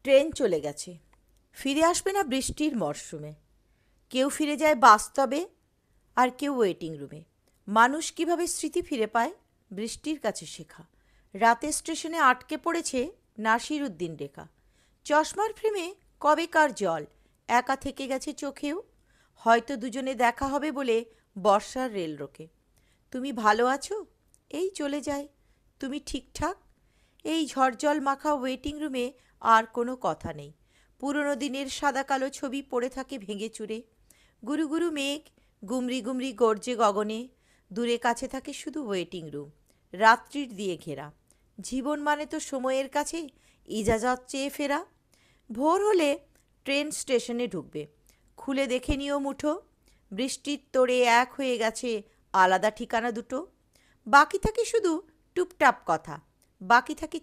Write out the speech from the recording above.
Train চলে গেছে, ফিরে আসবে না বৃষ্টির মরশুমে। কেউ ফিরে যায় বাস্তবে, আর কেউ ওয়েটিং রুমে। মানুষ কিভাবে স্মৃতি ফিরে পায়? বৃষ্টির কাছে শেখা। রাতে স্টেশনে আটকে পড়েছে নাসির উদ্দিন রেখা। চশমার ফ্রেমে কবেকার জল একা থেকে গেছে চোখেও। হয়তো দুজনে দেখা হবে বলে বর্ষার রেল রোকে। তুমি ভালো আছো? এই চলে যায়। তুমি ঠিকঠাক? এই ঝড়জল মাখা ওয়েটিং রুমে আর কোনো কথা নেই। পুরনো দিনের সাদা কালো ছবি পড়ে থাকে ভেঙে চুরে। গুরু গুরু মেঘ গুমরি গুমরি গর্জে গগনে। দূরে কাছে থাকে শুধু ওয়েটিং রুম, রাত্রির দিয়ে ঘেরা। জীবন মানে তো সময়ের কাছে ইজাজত চেয়ে ফেরা। ভোর হলে ট্রেন স্টেশনে ঢুকবে। খুলে দেখে নিও মুঠো, বৃষ্টির তোড়ে এক হয়ে গেছে আলাদা ঠিকানা দুটো। বাকি থাকে শুধু টুপটাপ কথা, বাকি থাকে